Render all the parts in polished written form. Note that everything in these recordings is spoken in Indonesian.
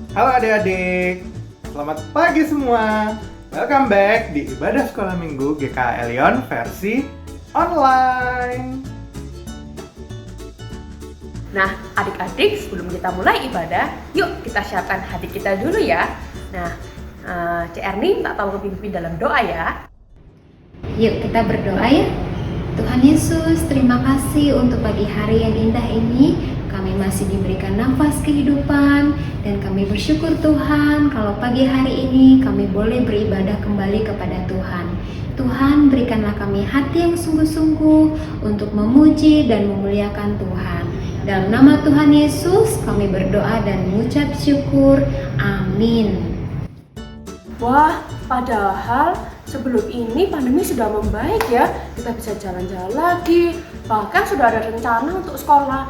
Halo adik-adik, selamat pagi semua. Welcome back di Ibadah Sekolah Minggu GKA Elion versi online. Nah, adik-adik, sebelum kita mulai ibadah, yuk kita siapkan hati kita dulu ya. Nah, Cik Erni tak tahu pimpin dalam doa ya. Yuk kita berdoa ya. Tuhan Yesus, terima kasih untuk pagi hari yang indah ini. Kami masih diberikan nafas kehidupan dan kami bersyukur Tuhan kalau pagi hari ini kami boleh beribadah kembali kepada Tuhan. Tuhan, berikanlah kami hati yang sungguh-sungguh untuk memuji dan memuliakan Tuhan. Dalam nama Tuhan Yesus kami berdoa dan mengucap syukur. Amin. Wah, padahal sebelum ini pandemi sudah membaik ya. Kita bisa jalan-jalan lagi. Bahkan sudah ada rencana untuk sekolah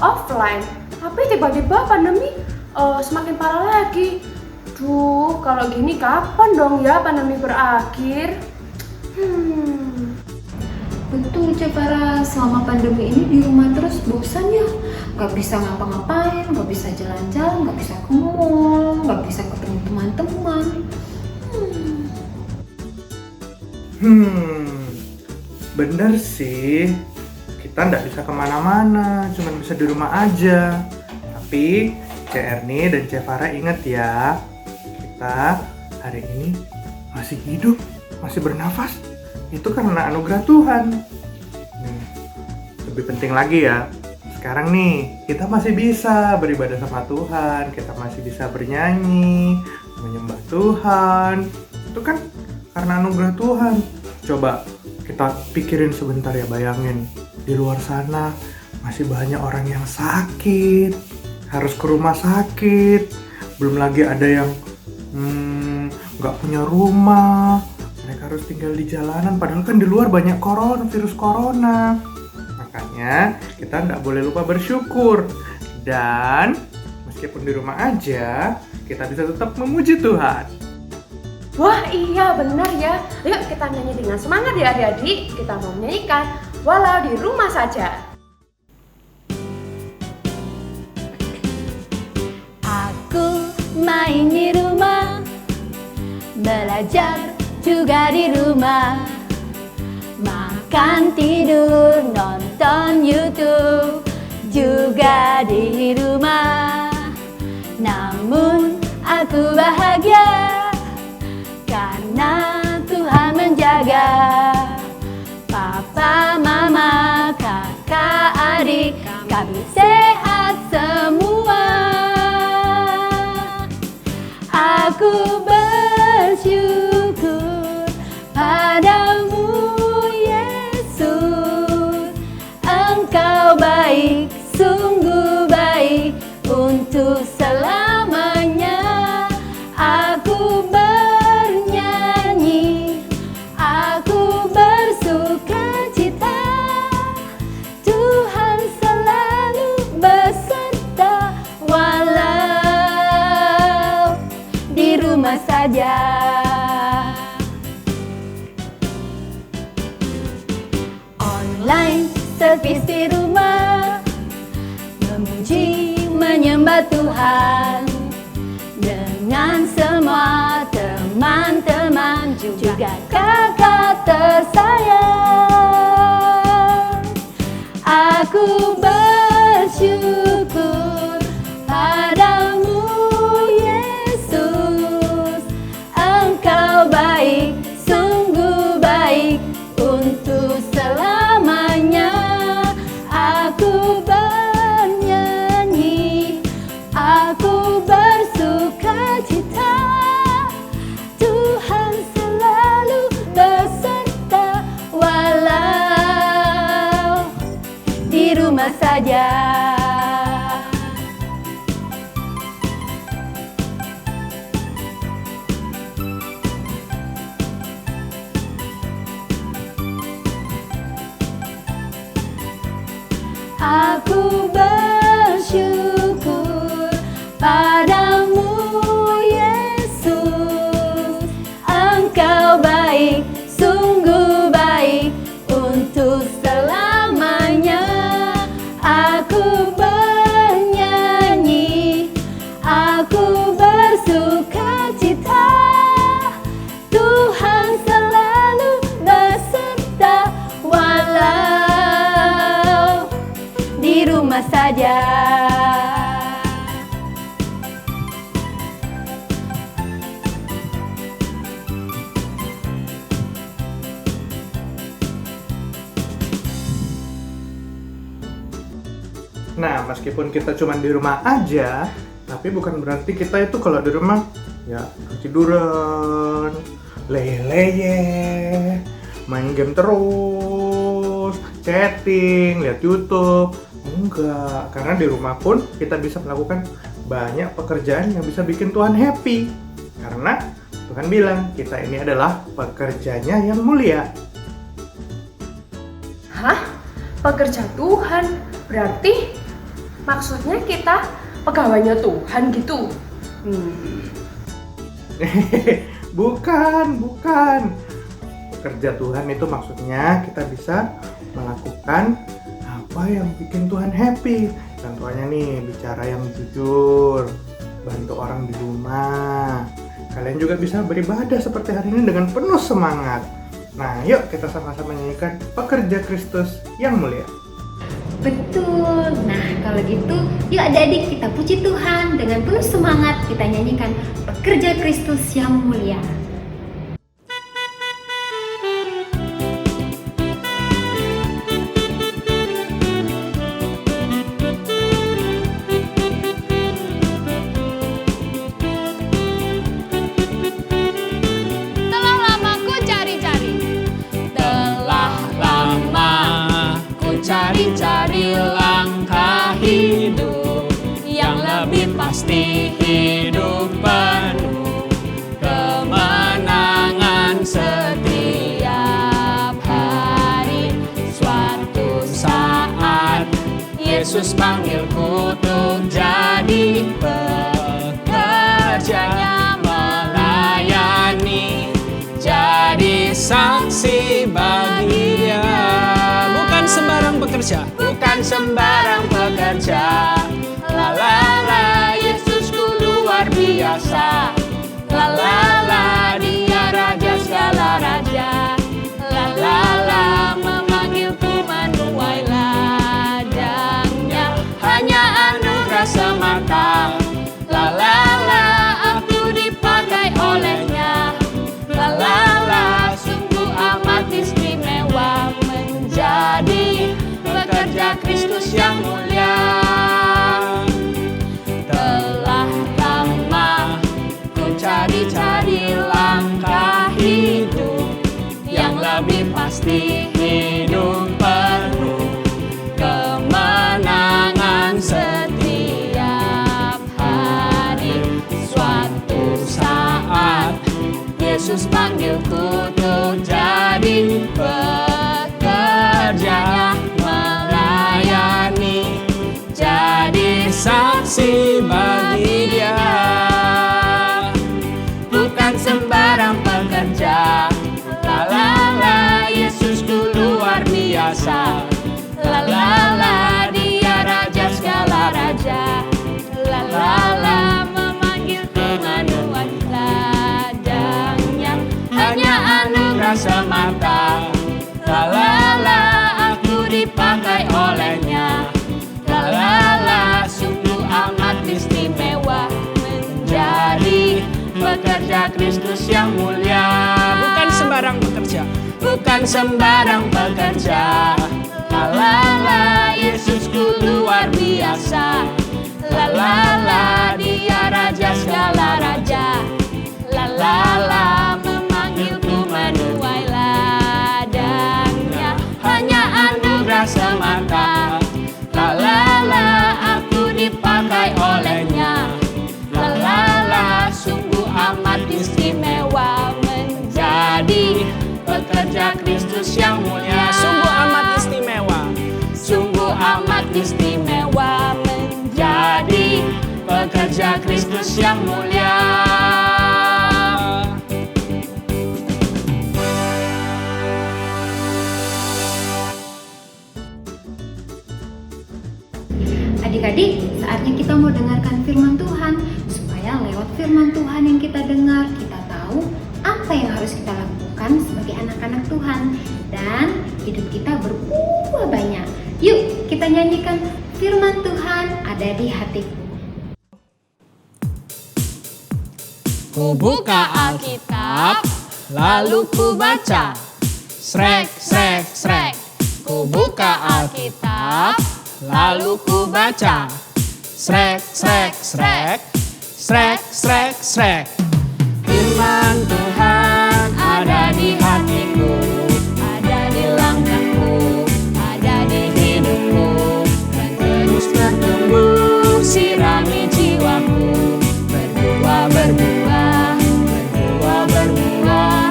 offline. Tapi tiba-tiba pandemi semakin parah lagi. Duh, kalau gini kapan dong ya pandemi berakhir? Betul Cepara, selama pandemi ini di rumah terus bosan ya. Gak bisa ngapa-ngapain, gak bisa jalan-jalan, gak bisa ke mall, gak bisa ketemu teman-teman. Bener sih. Kita nggak bisa kemana-mana, cuma bisa di rumah aja. Tapi Cek Erni dan Cek Farah ingat ya, kita hari ini masih hidup, masih bernafas. Itu karena anugerah Tuhan. Lebih penting lagi ya, sekarang nih kita masih bisa beribadah sama Tuhan, kita masih bisa bernyanyi, menyembah Tuhan. Itu kan karena anugerah Tuhan. Coba kita pikirin sebentar ya, bayangin di luar sana masih banyak orang yang sakit, harus ke rumah sakit. Belum lagi ada yang nggak punya rumah, mereka harus tinggal di jalanan. Padahal kan di luar banyak virus corona. Makanya kita nggak boleh lupa bersyukur. Dan meskipun di rumah aja, kita bisa tetap memuji Tuhan. Wah, iya benar ya. Yuk kita nyanyi dengan semangat ya adik-adik. Kita mau menyanyikan walau di rumah saja. Aku main di rumah, belajar juga di rumah, makan, tidur, nonton YouTube juga di rumah. Namun aku bahagia karena Tuhan menjaga. Papa, mama, kakak, adik, kami sehat semua. Aku bersyukur padamu Yesus. Engkau baik, sungguh baik untuk selamanya. Aku bernyanyi, aku bersukacita. Tuhan selalu beserta walau di rumah saja. Online service di rumah, memuji menyembah Tuhan dengan semua teman-teman juga kakak tersayang. Aku bersyukur padamu Yesus. Engkau baik, sungguh baik untuk selamanya. Aku bernyanyi, aku bersukacita. Tuhan selalu beserta walau di rumah saja. Aku bersyukur padamu Yesus. Engkau baik, sungguh baik untuk selamanya. Aku bernyanyi, aku saja. Nah, meskipun kita cuma di rumah aja, tapi bukan berarti kita itu kalau di rumah ya tiduran, leye-leye, main game terus, chatting, lihat YouTube. Enggak, karena di rumah pun kita bisa melakukan banyak pekerjaan yang bisa bikin Tuhan happy. Karena Tuhan bilang kita ini adalah pekerjanya yang mulia. Hah? Pekerja Tuhan? Berarti maksudnya kita pegawainya Tuhan gitu? Bukan. Pekerja Tuhan itu maksudnya kita bisa melakukan apa yang bikin Tuhan happy. Contohnya nih, bicara yang jujur, bantu orang di rumah. Kalian juga bisa beribadah seperti hari ini dengan penuh semangat. Nah, yuk kita sama-sama nyanyikan Pekerja Kristus yang Mulia. Betul. Nah, kalau gitu, yuk adik-adik kita puji Tuhan dengan penuh semangat kita nyanyikan Pekerja Kristus yang Mulia. Telah lama ku cari-cari, telah lama ku cari-cari langkah hidup yang lebih pasti, hidup penuh kemenangan setiap hari. Suatu saat Yesus panggilku untuk jadi pekerjanya, melayani, jadi saksi bagi Dia. Bukan sembarang pekerja, bukan sembarang pekerja. La la la, Yesusku luar biasa. La la la, Dia raja segala raja. La la la, memanggilku menuai ladangnya, hanya anugerah semata. La la la, aku dipakai olehnya. La la la, sungguh amat istimewa menjadi pekerja Kristus yang mulia. Telah lama ku cari-cari langkah hidup yang lebih pasti, hidup penuh kemenangan setiap hari. Suatu saat Yesus panggilku untuk jadi pekerjanya, melayani, jadi saksi bagi Dia. Bukan sembarang pekerja. La la la, Yesusku luar biasa. La la la, Dia raja segala raja. La la la, memanggilku menuai ladangnya, hanya anugerah semata. La la la, aku dipakai olehnya. La la la, sungguh amat istimewa menjadi pekerja Kristus yang mulia. Bukan sembarang pekerja, bukan sembarang pekerja. La la la, Yesusku luar biasa. La la la, Dia raja segala raja. La la la, memanggilku menuai ladangnya, hanya anugerah semata. La la la, aku dipakai olehnya. La la la, sungguh amat istimewa menjadi pekerja Kristus yang mulia. Sungguh amat istimewa, sungguh amat istimewa menjadi pekerja Kristus yang mulia. Adik-adik, saatnya kita mau dengarkan firman Tuhan, supaya lewat firman Tuhan yang kita dengar, kita tahu apa yang harus kita lakukan sebagai anak-anak Tuhan, dan hidup kita berbuah banyak. Yuk kita nyanyikan firman Tuhan ada di hatiku. Ku buka Alkitab, lalu ku baca. Srek, srek, srek. Ku buka Alkitab, lalu ku baca. Srek, srek, srek. Srek, srek, srek. Firman Tuhan ada di hatiku, ada di langkahku, ada di hidupku, dan terus bertumbuh sirami jiwaku. Berbuah, berbuah, berbuah, berbuah,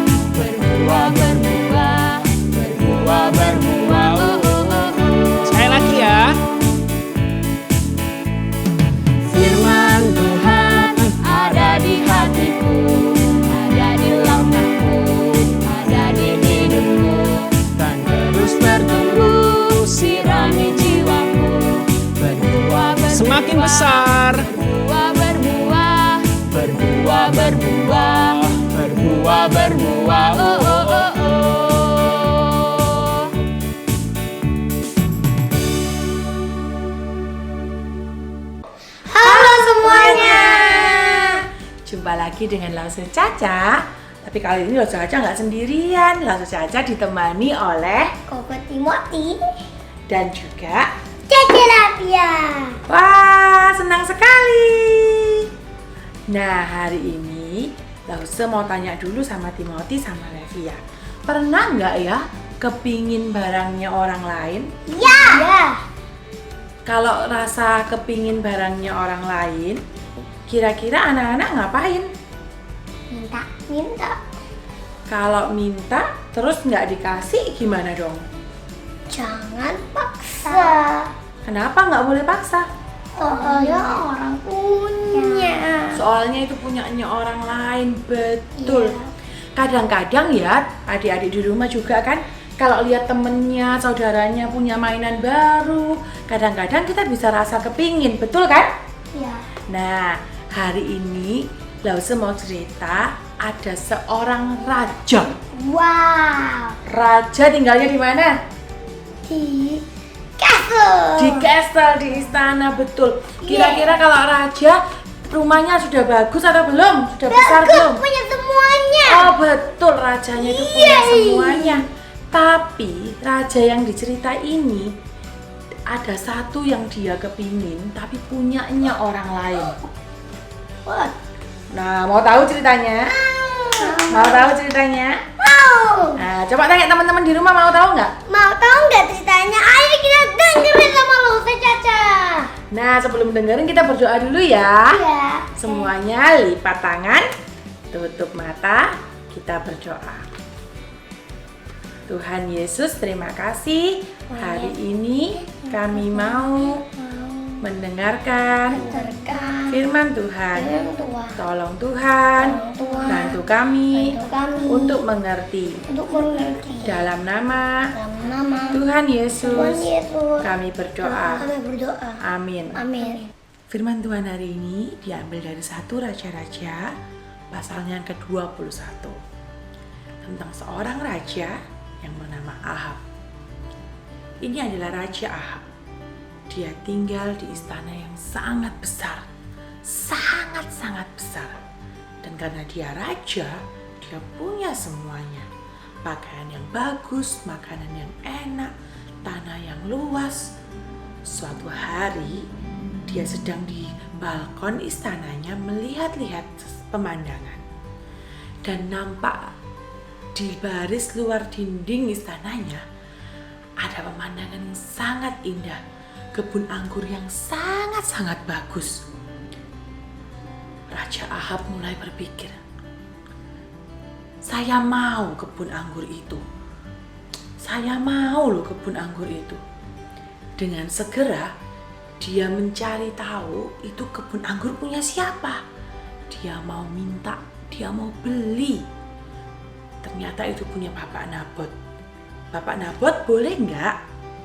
berbuah, berbuah, berbuah, berbuah. Sekali lagi ya. Firman Tuhan ada di hatiku, ada di langkahku, ada di hidupku, dan terus bertumbuh sirami jiwaku. Berbuah, berbuah, semakin besar. Berbuah, berbuah, berbuah, berbuah, berbuah, berbuah. Halo semuanya, jumpa lagi dengan Lause Caca. Tapi kali ini Lause Caca nggak sendirian. Lause Caca ditemani oleh Koko Timothy dan juga Cece Lapia. wah, senang sekali. Nah, hari ini Lause mau tanya dulu sama Timothy sama Levia. Pernah nggak ya kepingin barangnya orang lain? Ya. Kalau rasa kepingin barangnya orang lain, kira-kira anak-anak ngapain? Minta. Kalau minta terus nggak dikasih gimana dong? Jangan paksa. Kenapa nggak boleh paksa? Soalnya orang punya. Soalnya itu punyanya orang lain, betul. Iya. Kadang-kadang ya adik-adik di rumah juga kan, kalau lihat temennya, saudaranya punya mainan baru, kadang-kadang kita bisa rasa kepingin, betul kan? Ya. Nah, hari ini Lause mau cerita ada seorang raja. Wow. Raja tinggalnya di mana? Di castle. Di castle, di istana, betul. Kira-kira kalau raja rumahnya sudah bagus atau belum? Sudah besar belum? Punya semuanya. Oh betul, rajanya itu punya semuanya. Tapi raja yang dicerita ini ada satu yang dia kepingin tapi punyanya orang lain. What? Nah, mau tahu ceritanya? Mau tahu ceritanya? Mau. Nah, coba tanya teman-teman di rumah, mau tahu nggak? Mau tahu nggak ceritanya? Ayo kita dengerin sama Lause Caca. Nah, sebelum dengerin kita berdoa dulu ya. Iya. Semuanya lipat tangan, tutup mata, kita berdoa. Tuhan Yesus, terima kasih. Hari ini kami mau mendengarkan firman Tuhan. Tolong Tuhan, bantu kami untuk mengerti. Dalam nama Tuhan Yesus, kami berdoa. Amin. Firman Tuhan hari ini diambil dari 1 Raja-Raja pasalnya yang ke-21 tentang seorang raja yang bernama Ahab. Ini adalah Raja Ahab. Dia tinggal di istana yang sangat besar, sangat besar. Dan karena dia raja, dia punya semuanya. Pakaian yang bagus, makanan yang enak, tanah yang luas. Suatu hari, dia sedang di balkon istananya melihat-lihat pemandangan. Dan nampak di baris luar dinding istananya ada pemandangan yang sangat indah. Kebun anggur yang sangat bagus. Raja Ahab mulai berpikir, saya mau kebun anggur itu. Saya mau loh kebun anggur itu. Dengan segera dia mencari tahu itu kebun anggur punya siapa. Dia mau minta, dia mau beli. Ternyata itu punya Bapak Nabot. Bapak Nabot, boleh nggak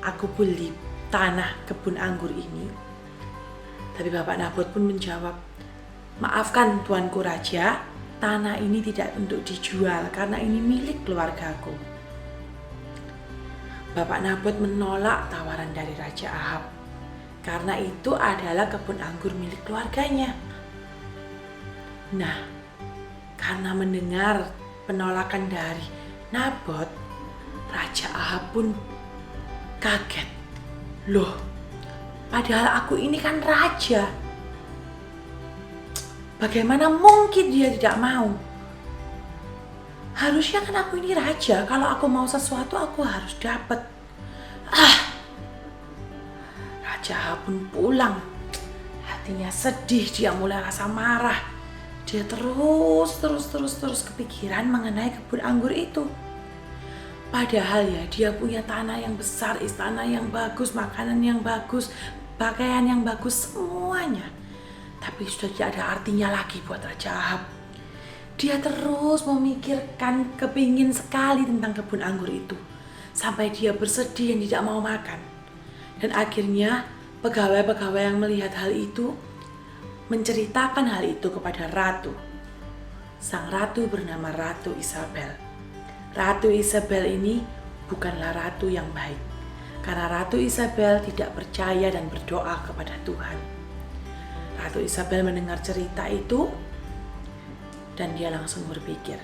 aku beli tanah kebun anggur ini? Tapi Bapak Nabot pun menjawab, maafkan Tuanku Raja, tanah ini tidak untuk dijual karena ini milik keluargaku. Bapak Nabot menolak tawaran dari Raja Ahab karena itu adalah kebun anggur milik keluarganya. Nah, karena mendengar penolakan dari Nabot, Raja Ahab pun kaget. Loh, padahal aku ini kan raja. Bagaimana mungkin dia tidak mau? Harusnya kan aku ini raja, kalau aku mau sesuatu aku harus dapat. Raja Ahab pun pulang. Hatinya sedih, dia mulai rasa marah. Dia terus kepikiran mengenai kebun anggur itu. Padahal ya dia punya tanah yang besar, istana yang bagus, makanan yang bagus, pakaian yang bagus, semuanya. Tapi sudah tidak ada artinya lagi buat Raja Ahab. Dia terus memikirkan, kepingin sekali tentang kebun anggur itu. Sampai dia bersedih dan tidak mau makan. Dan akhirnya pegawai-pegawai yang melihat hal itu menceritakan hal itu kepada ratu. Sang ratu bernama Ratu Isabel. Ratu Isabel ini bukanlah ratu yang baik. Karena Ratu Isabel tidak percaya dan berdoa kepada Tuhan. Ratu Isabel mendengar cerita itu dan dia langsung berpikir,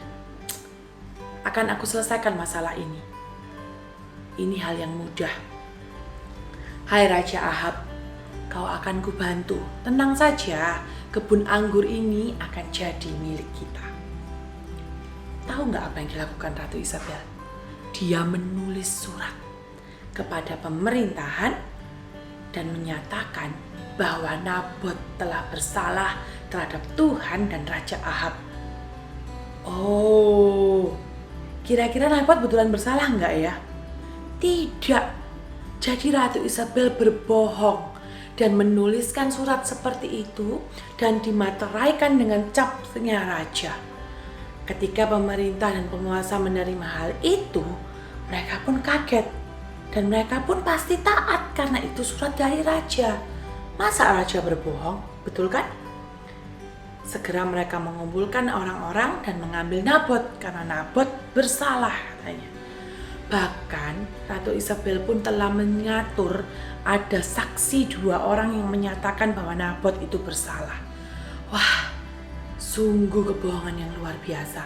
akan aku selesaikan masalah ini. Ini hal yang mudah. Hai Raja Ahab, kau akan kubantu. Tenang saja, kebun anggur ini akan jadi milik kita. Tahu nggak apa yang dilakukan Ratu Isabel? Dia menulis surat kepada pemerintahan dan menyatakan bahwa Nabot telah bersalah terhadap Tuhan dan Raja Ahab. Oh, kira-kira Nabot betulan bersalah nggak ya? Tidak. Jadi Ratu Isabel berbohong dan menuliskan surat seperti itu dan dimateraikan dengan capnya raja. Ketika pemerintah dan penguasa menerima hal itu, mereka pun kaget dan mereka pun pasti taat karena itu surat dari raja. Masa raja berbohong? Betul kan? Segera mereka mengumpulkan orang-orang dan mengambil Nabot karena Nabot bersalah katanya. Bahkan Ratu Isabel pun telah mengatur ada saksi 2 orang yang menyatakan bahwa Nabot itu bersalah. Wah, sungguh kebohongan yang luar biasa.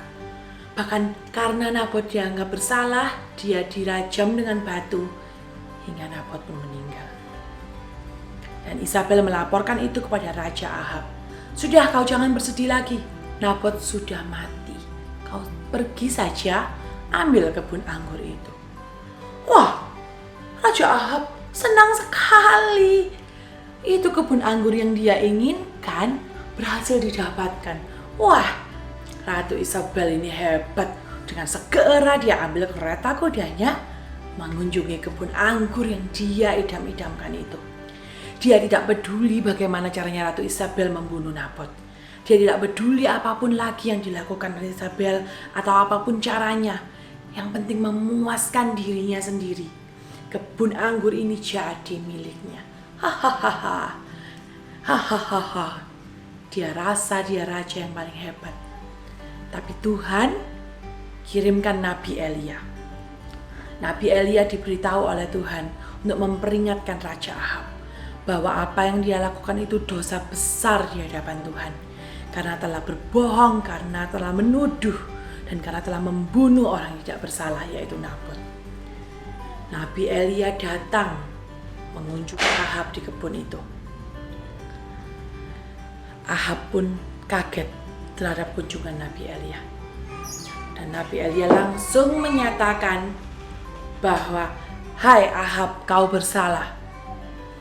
Bahkan karena Nabot dianggap bersalah, dia dirajam dengan batu hingga Nabot pun meninggal. Dan Isabel melaporkan itu kepada Raja Ahab. Sudah, kau jangan bersedih lagi. Nabot sudah mati. Kau pergi saja, ambil kebun anggur itu. Wah, Raja Ahab senang sekali. Itu kebun anggur yang dia inginkan berhasil didapatkan. Wah, Ratu Isabel ini hebat. Dengan segera dia ambil kereta kudanya mengunjungi kebun anggur yang dia idam-idamkan itu. Dia tidak peduli bagaimana caranya Ratu Isabel membunuh Nabot. Dia tidak peduli apapun lagi yang dilakukan Ratu Isabel atau apapun caranya. Yang penting memuaskan dirinya sendiri. Kebun anggur ini jadi miliknya. Hahaha. Hahaha. Dia rasa dia raja yang paling hebat. Tapi Tuhan kirimkan Nabi Elia. Nabi Elia diberitahu oleh Tuhan untuk memperingatkan Raja Ahab bahwa apa yang dia lakukan itu dosa besar di hadapan Tuhan. Karena telah berbohong, karena telah menuduh, dan karena telah membunuh orang yang tidak bersalah, yaitu Nabot. Nabi Elia datang mengunjungi Ahab di kebun itu. Ahab pun kaget terhadap kunjungan Nabi Elia. Dan Nabi Elia langsung menyatakan bahwa, hai Ahab, kau bersalah.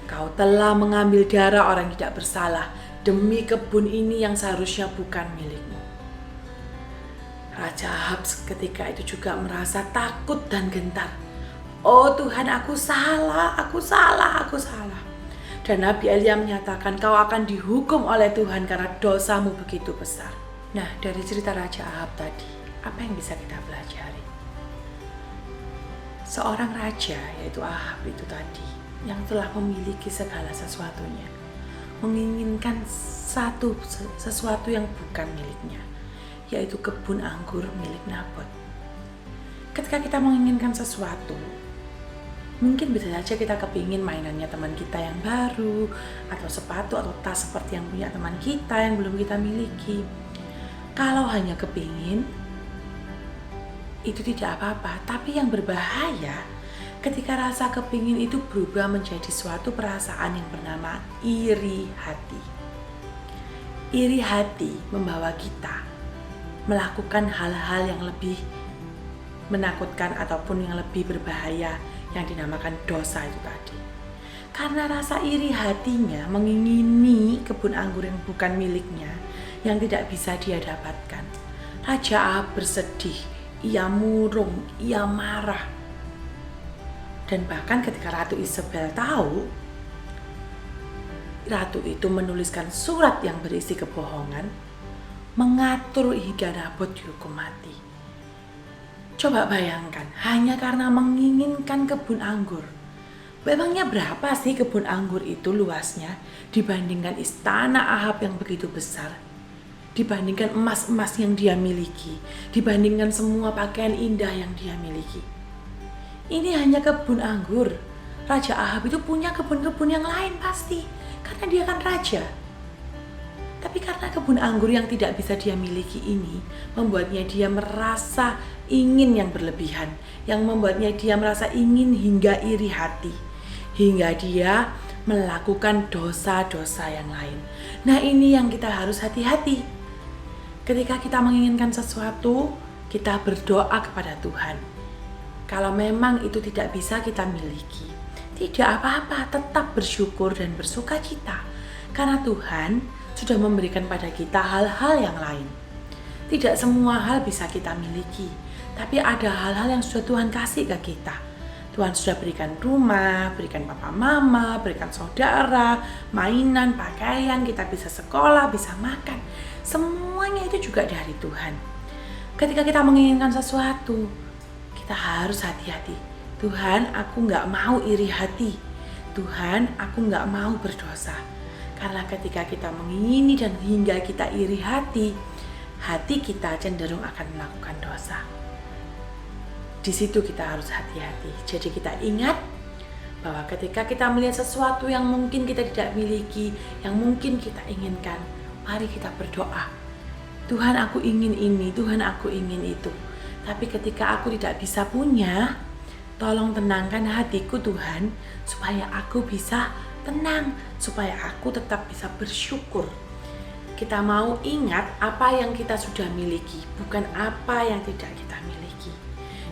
Kau telah mengambil darah orang yang tidak bersalah demi kebun ini yang seharusnya bukan milikmu. Raja Ahab ketika itu juga merasa takut dan gentar. Oh Tuhan, aku salah. Dan Nabi Elia menyatakan, kau akan dihukum oleh Tuhan karena dosamu begitu besar. Nah, dari cerita Raja Ahab tadi, apa yang bisa kita pelajari? Seorang raja, yaitu Ahab itu tadi, yang telah memiliki segala sesuatunya, menginginkan sesuatu yang bukan miliknya, yaitu kebun anggur milik Nabot. Ketika kita menginginkan sesuatu, Mungkin bisa saja kita kepingin mainannya teman kita yang baru, atau sepatu atau tas seperti yang punya teman kita yang belum kita miliki. Kalau hanya kepingin, itu tidak apa-apa. Tapi yang berbahaya ketika rasa kepingin itu berubah menjadi suatu perasaan yang bernama iri hati. Iri hati membawa kita melakukan hal-hal yang lebih menakutkan ataupun yang lebih berbahaya, yang dinamakan dosa itu tadi. Karena rasa iri hatinya mengingini kebun anggur yang bukan miliknya, yang tidak bisa dia dapatkan. Raja Ahab bersedih, ia murung, ia marah. Dan bahkan ketika Ratu Isabel tahu, Ratu itu menuliskan surat yang berisi kebohongan, mengatur hingga Nabot dihukum mati. Coba bayangkan, hanya karena menginginkan kebun anggur. Memangnya berapa sih kebun anggur itu luasnya dibandingkan istana Ahab yang begitu besar? Dibandingkan emas-emas yang dia miliki, dibandingkan semua pakaian indah yang dia miliki. Ini hanya kebun anggur. Raja Ahab itu punya kebun-kebun yang lain pasti, karena dia kan raja. Tapi karena kebun anggur yang tidak bisa dia miliki ini membuatnya dia merasa ingin yang berlebihan, yang membuatnya dia merasa ingin hingga iri hati, hingga dia melakukan dosa-dosa yang lain. Nah, ini yang kita harus hati-hati. Ketika kita menginginkan sesuatu, kita berdoa kepada Tuhan. Kalau memang itu tidak bisa kita miliki, tidak apa-apa, tetap bersyukur dan bersukacita, karena Tuhan sudah memberikan pada kita hal-hal yang lain. Tidak semua hal bisa kita miliki, tapi ada hal-hal yang sudah Tuhan kasih ke kita. Tuhan sudah berikan rumah, berikan papa mama, berikan saudara, mainan, pakaian, kita bisa sekolah, bisa makan. Semuanya itu juga dari Tuhan. Ketika kita menginginkan sesuatu, kita harus hati-hati. Tuhan, aku gak mau iri hati. Tuhan, aku gak mau berdosa. Karena ketika kita mengingini dan hingga kita iri hati, hati kita cenderung akan melakukan dosa. Di situ kita harus hati-hati. Jadi kita ingat bahwa ketika kita melihat sesuatu yang mungkin kita tidak miliki, yang mungkin kita inginkan, mari kita berdoa. Tuhan, aku ingin ini, Tuhan, aku ingin itu. Tapi ketika aku tidak bisa punya, tolong tenangkan hatiku Tuhan, supaya aku bisa tenang, supaya aku tetap bisa bersyukur. Kita mau ingat apa yang kita sudah miliki, bukan apa yang tidak kita miliki.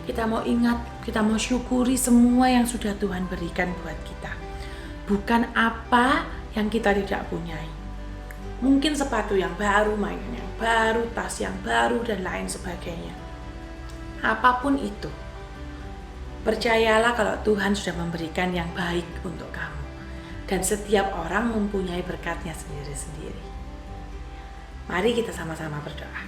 Kita mau ingat, kita mau syukuri semua yang sudah Tuhan berikan buat kita, bukan apa yang kita tidak punyai. Mungkin sepatu yang baru, mainan yang baru, tas yang baru, dan lain sebagainya. Apapun itu, percayalah kalau Tuhan sudah memberikan yang baik untuk kamu. Dan setiap orang mempunyai berkatnya sendiri-sendiri. Mari kita sama-sama berdoa.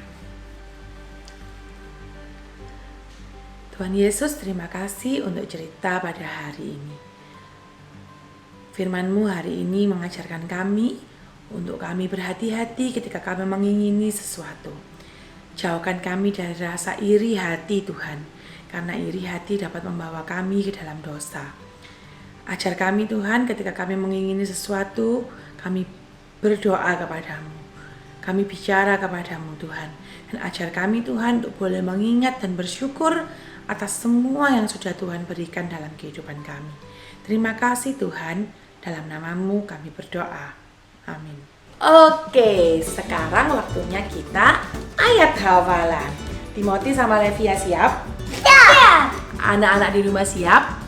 Tuhan Yesus, terima kasih untuk cerita pada hari ini. Firman-Mu hari ini mengajarkan kami untuk kami berhati-hati ketika kami mengingini sesuatu. Jauhkan kami dari rasa iri hati Tuhan, karena iri hati dapat membawa kami ke dalam dosa. Ajar kami Tuhan ketika kami mengingini sesuatu, kami berdoa kepadamu. Kami bicara kepadamu Tuhan. Dan ajar kami Tuhan untuk boleh mengingat dan bersyukur atas semua yang sudah Tuhan berikan dalam kehidupan kami. Terima kasih Tuhan, dalam nama-Mu kami berdoa. Amin. Oke, sekarang waktunya kita ayat hafalan. Timothy sama Levia siap? Ya. Anak-anak di rumah siap?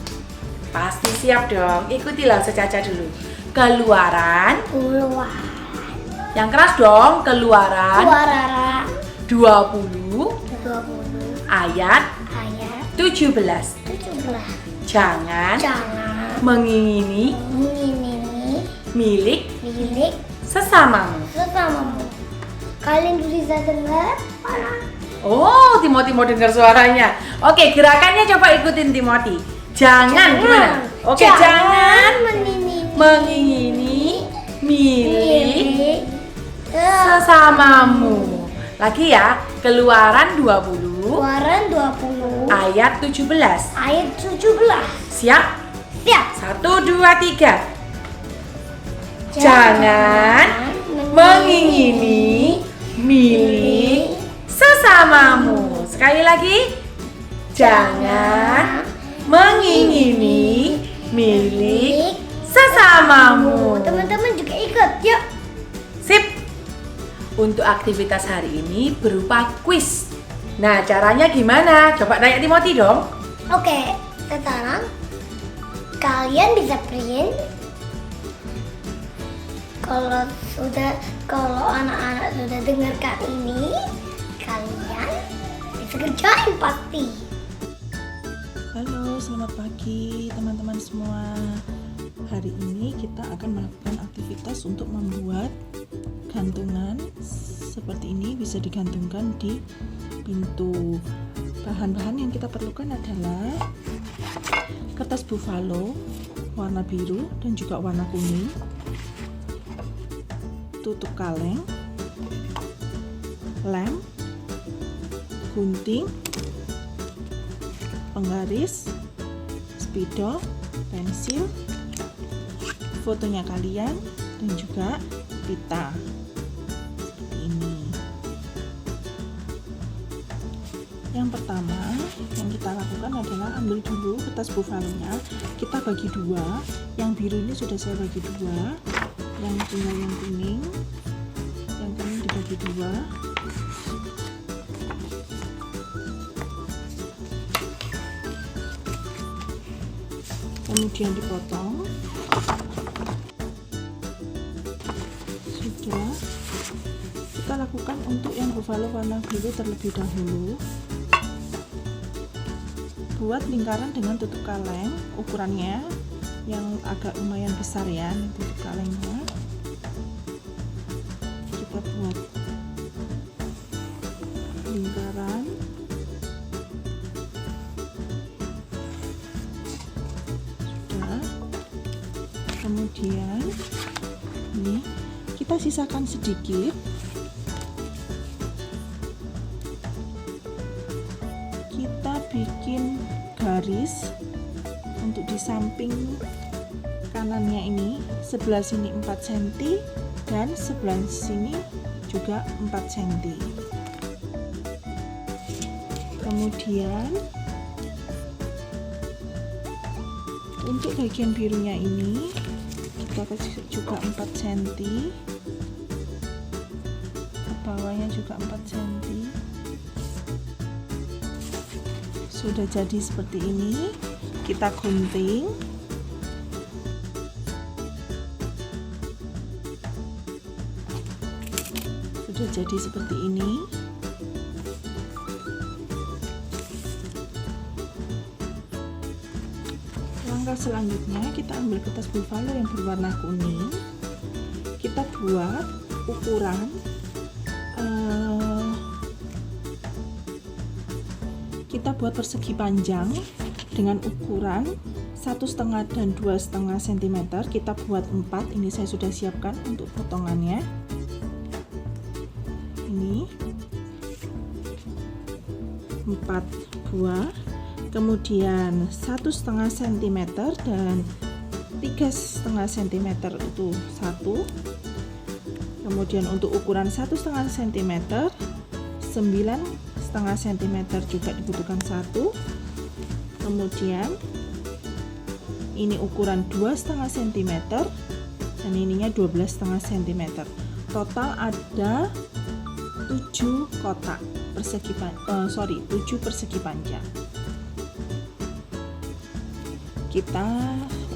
Pasti siap dong. Ikutilah Caca dulu. Keluaran. Yang keras dong. Keluaran. 20 ayat 17. Jangan mengingini milik sesamamu. Kalian bisa dengar? Oh, Timothy mau dengar suaranya. Oke, gerakannya coba ikutin Timothy. Jangan gimana? Oke, jangan mengingini milik sesamamu. Lagi ya, Keluaran 20 Keluaran 20 ayat 17. ayat 17. Siap? Siap. 1, 2, 3. Jangan mengingini milik sesamamu. Sekali lagi. Jangan mengingini milik sesamamu. Teman-teman juga ikut, yuk. Sip. Untuk aktivitas hari ini berupa kuis. Nah, caranya gimana? Coba tanya Timothy dong. Oke, sekarang kalian bisa print. Kalau anak-anak sudah dengarkan ini, kalian bisa kerjain pasti. Halo, selamat pagi teman-teman semua. Hari ini kita akan melakukan aktivitas untuk membuat gantungan seperti ini, bisa digantungkan di pintu. Bahan-bahan yang kita perlukan adalah kertas buffalo warna biru dan juga warna kuning, tutup kaleng, lem, gunting, penggaris, spidol, pensil, fotonya kalian, dan juga pita seperti ini. Yang pertama yang kita lakukan adalah ambil dulu kertas buffalo-nya, kita bagi dua. Yang biru ini sudah saya bagi dua, yang tinggal yang kuning dibagi dua. Kemudian dipotong. Sudah. Kita lakukan untuk yang buffalo warna biru terlebih dahulu. Buat lingkaran dengan tutup kaleng, ukurannya yang agak lumayan besar ya, tutup kalengnya. Kita buat lingkaran. Sudah. Kemudian ini kita sisakan sedikit. Kita bikin garis untuk di samping kanannya ini, sebelah sini 4 cm dan sebelah sini juga 4 cm. Kemudian untuk bagian birunya ini kita kasih juga 4 cm, ke bawahnya juga 4 cm. Sudah jadi seperti ini, kita gunting. Sudah jadi seperti ini. Langkah selanjutnya kita ambil kertas buffalo yang berwarna kuning. Kita buat ukuran kita buat persegi panjang dengan ukuran 1,5 dan 2,5 cm. Kita buat 4. Ini saya sudah siapkan untuk potongannya. Ini 4 buah. Kemudian 1,5 cm dan 3,5 cm itu 1. Kemudian untuk ukuran 1,5 cm, 9,5 cm juga dibutuhkan 1. Kemudian ini ukuran 2,5 cm dan ininya 12,5 cm. Total ada 7 kotak persegi 7 persegi panjang. Kita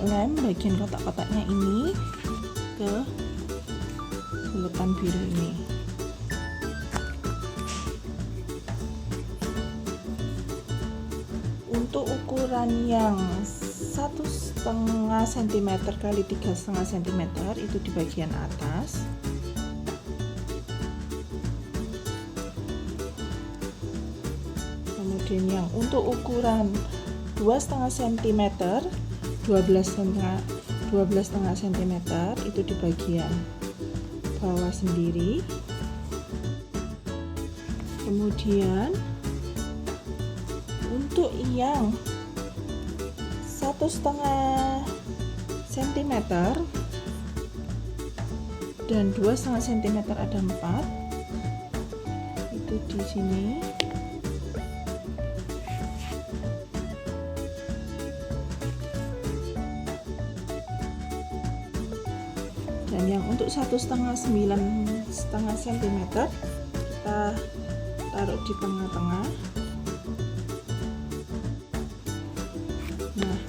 lem bagian kotak-kotaknya ini ke bulatan biru ini. Untuk ukuran yang 1,5 cm kali 3,5 cm itu di bagian atas. Kemudian yang untuk ukuran 2,5 cm 12,5 cm itu di bagian bawah sendiri. Kemudian untuk yang 1,5 cm dan 2,5 cm ada 4. Itu di sini. Dan yang untuk 1,5 cm kita taruh di tengah-tengah. Nah,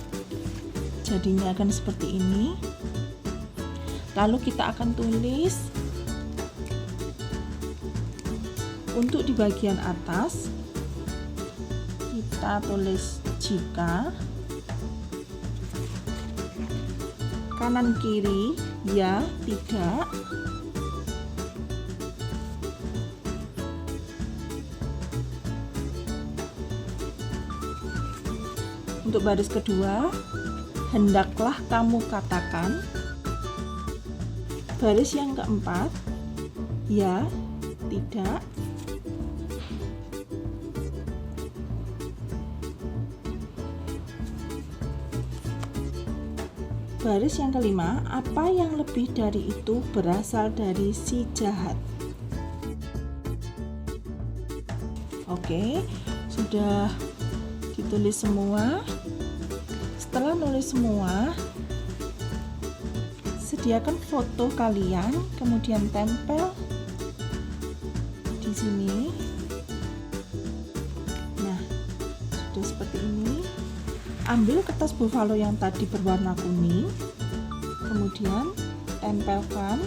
jadinya akan seperti ini. Lalu kita akan tulis untuk di bagian atas, kita tulis jika, kanan kiri ya, tidak. Untuk baris kedua, hendaklah kamu katakan. Baris yang keempat, ya, tidak. Baris yang kelima, apa yang lebih dari itu berasal dari si jahat. Oke, sudah ditulis semua. Setelah nulis semua, sediakan foto kalian, kemudian tempel di sini. Nah, sudah seperti ini. Ambil kertas buffalo yang tadi berwarna kuning, kemudian tempelkan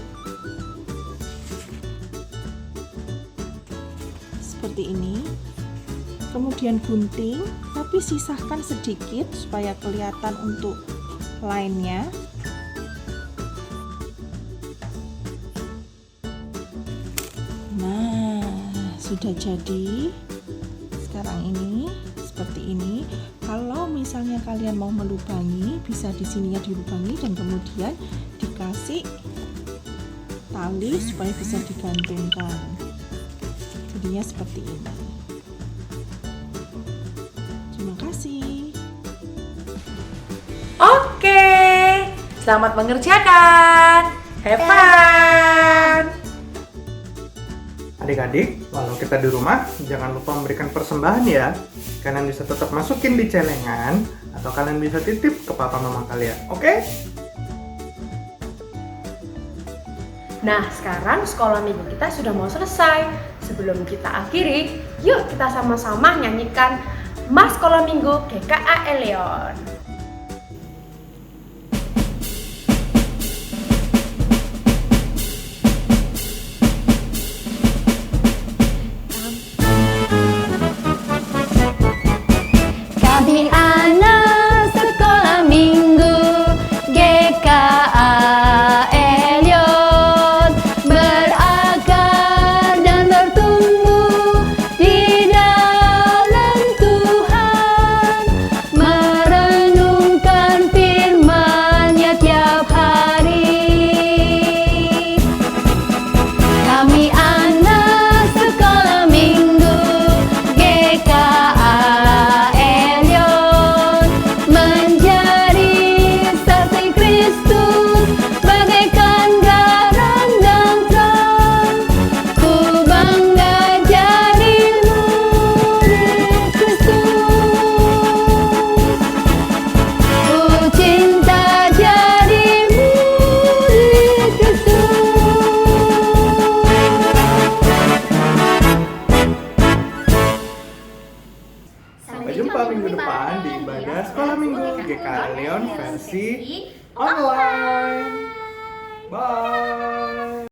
seperti ini. Kemudian gunting, tapi sisahkan sedikit supaya kelihatan untuk lainnya. Nah, sudah jadi sekarang ini seperti ini. Kalau misalnya kalian mau melubangi, bisa di sininya dilubangi dan kemudian dikasih tali supaya bisa digantungkan. Jadinya seperti ini. Terima kasih. Oke, selamat mengerjakan. Have fun. Adik-adik, walau kita di rumah, jangan lupa memberikan persembahan ya. Kalian bisa tetap masukin di celengan, atau kalian bisa titip ke papa mama kalian, oke? Nah, sekarang sekolah minggu kita sudah mau selesai. Sebelum kita akhiri, yuk kita sama-sama nyanyikan Mas Sekolah Minggu GKA Elion. Kami anak sekolah minggu GKA Elion, berakar dan bertumbuh di dalam Tuhan, merenungkan firman-Nya tiap hari. Kami anak sekolah minggu GKA Sampai jumpa minggu depan di ibadah sekolah minggu GKA Elion versi online. Bye.